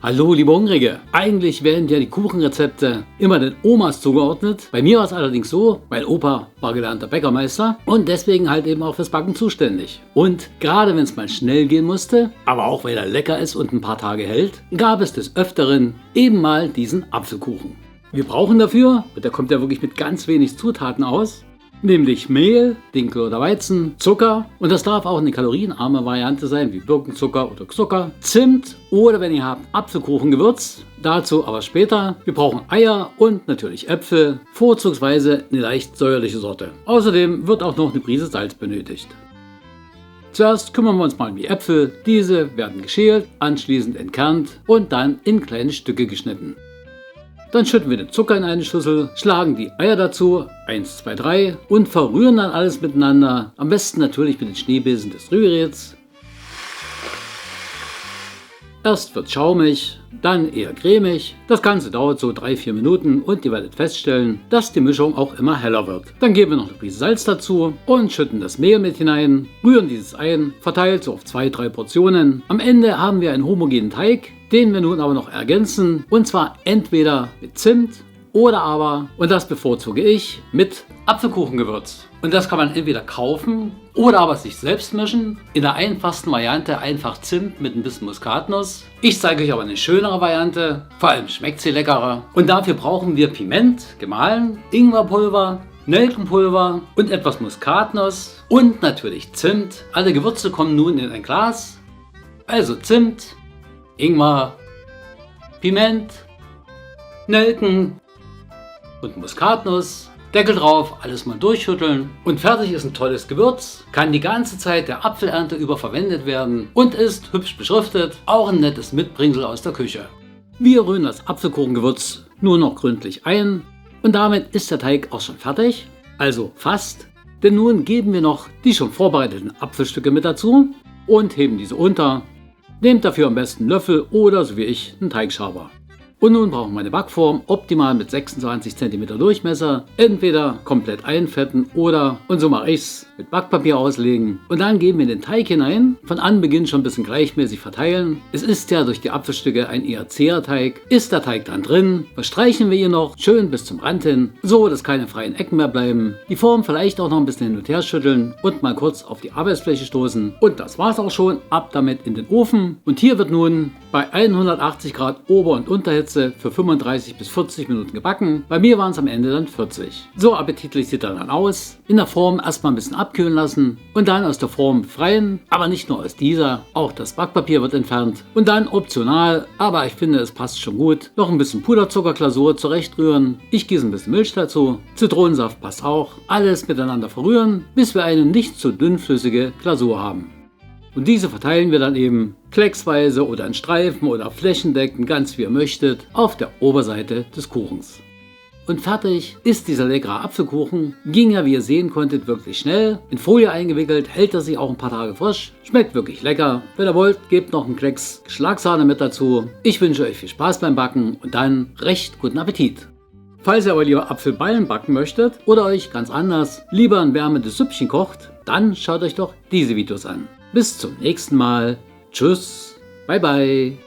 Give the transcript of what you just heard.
Hallo liebe Hungrige, eigentlich werden ja die Kuchenrezepte immer den Omas zugeordnet. Bei mir war es allerdings so, mein Opa war gelernter Bäckermeister und deswegen halt eben auch fürs Backen zuständig. Und gerade wenn es mal schnell gehen musste, aber auch weil er lecker ist und ein paar Tage hält, gab es des Öfteren eben mal diesen Apfelkuchen. Wir brauchen dafür, und der kommt ja wirklich mit ganz wenig Zutaten aus, nämlich Mehl, Dinkel oder Weizen, Zucker und das darf auch eine kalorienarme Variante sein, wie Birkenzucker oder Zucker, Zimt oder wenn ihr habt Apfelkuchengewürz, dazu aber später. Wir brauchen Eier und natürlich Äpfel, vorzugsweise eine leicht säuerliche Sorte. Außerdem wird auch noch eine Prise Salz benötigt. Zuerst kümmern wir uns mal um die Äpfel. Diese werden geschält, anschließend entkernt und dann in kleine Stücke geschnitten. Dann schütten wir den Zucker in eine Schüssel, schlagen die Eier dazu, 1, 2, 3 und verrühren dann alles miteinander. Am besten natürlich mit den Schneebesen des Rührgeräts. Erst wird schaumig, dann eher cremig. Das Ganze dauert so 3-4 Minuten und ihr werdet feststellen, dass die Mischung auch immer heller wird. Dann geben wir noch eine Prise Salz dazu und schütten das Mehl mit hinein, rühren dieses ein, verteilt so auf 2-3 Portionen. Am Ende haben wir einen homogenen Teig, den wir nun aber noch ergänzen und zwar entweder mit Zimt oder aber, und das bevorzuge ich, mit Apfelkuchengewürz. Und das kann man entweder kaufen oder aber sich selbst mischen. In der einfachsten Variante einfach Zimt mit ein bisschen Muskatnuss. Ich zeige euch aber eine schönere Variante, vor allem schmeckt sie leckerer. Und dafür brauchen wir Piment, gemahlen, Ingwerpulver, Nelkenpulver und etwas Muskatnuss und natürlich Zimt. Alle Gewürze kommen nun in ein Glas. Also Zimt, Ingwer, Piment, Nelken und Muskatnuss. Deckel drauf, alles mal durchschütteln und fertig ist ein tolles Gewürz, kann die ganze Zeit der Apfelernte über verwendet werden und ist hübsch beschriftet, auch ein nettes Mitbringsel aus der Küche. Wir rühren das Apfelkuchengewürz nur noch gründlich ein und damit ist der Teig auch schon fertig, also fast, denn nun geben wir noch die schon vorbereiteten Apfelstücke mit dazu und heben diese unter. Nehmt dafür am besten einen Löffel oder so wie ich einen Teigschaber. Und nun brauchen wir eine Backform, optimal mit 26 cm Durchmesser, entweder komplett einfetten oder, und so mache ich es, mit Backpapier auslegen. Und dann geben wir den Teig hinein, von Anbeginn schon ein bisschen gleichmäßig verteilen. Es ist ja durch die Apfelstücke ein eher zäher Teig. Ist der Teig dann drin, verstreichen wir ihn noch schön bis zum Rand hin, so dass keine freien Ecken mehr bleiben. Die Form vielleicht auch noch ein bisschen hin und her schütteln und mal kurz auf die Arbeitsfläche stoßen. Und das war's auch schon, ab damit in den Ofen. Und hier wird nun bei 180 Grad Ober- und Unterhitze für 35 bis 40 Minuten gebacken. Bei mir waren es am Ende dann 40. So appetitlich sieht er dann aus. In der Form erstmal ein bisschen abkühlen lassen und dann aus der Form befreien. Aber nicht nur aus dieser, auch das Backpapier wird entfernt. Und dann optional, aber ich finde es passt schon gut, noch ein bisschen Puderzuckerglasur zurechtrühren. Ich gieße ein bisschen Milch dazu. Zitronensaft passt auch. Alles miteinander verrühren, bis wir eine nicht zu dünnflüssige Glasur haben. Und diese verteilen wir dann eben klecksweise oder in Streifen oder flächendeckend, ganz wie ihr möchtet, auf der Oberseite des Kuchens. Und fertig ist dieser leckere Apfelkuchen. Ging ja, wie ihr sehen konntet, wirklich schnell. In Folie eingewickelt, hält er sich auch ein paar Tage frisch. Schmeckt wirklich lecker. Wenn ihr wollt, gebt noch einen Klecks Schlagsahne mit dazu. Ich wünsche euch viel Spaß beim Backen und dann recht guten Appetit. Falls ihr aber lieber Apfelballen backen möchtet oder euch ganz anders lieber ein wärmendes Süppchen kocht, dann schaut euch doch diese Videos an. Bis zum nächsten Mal. Tschüss. Bye bye.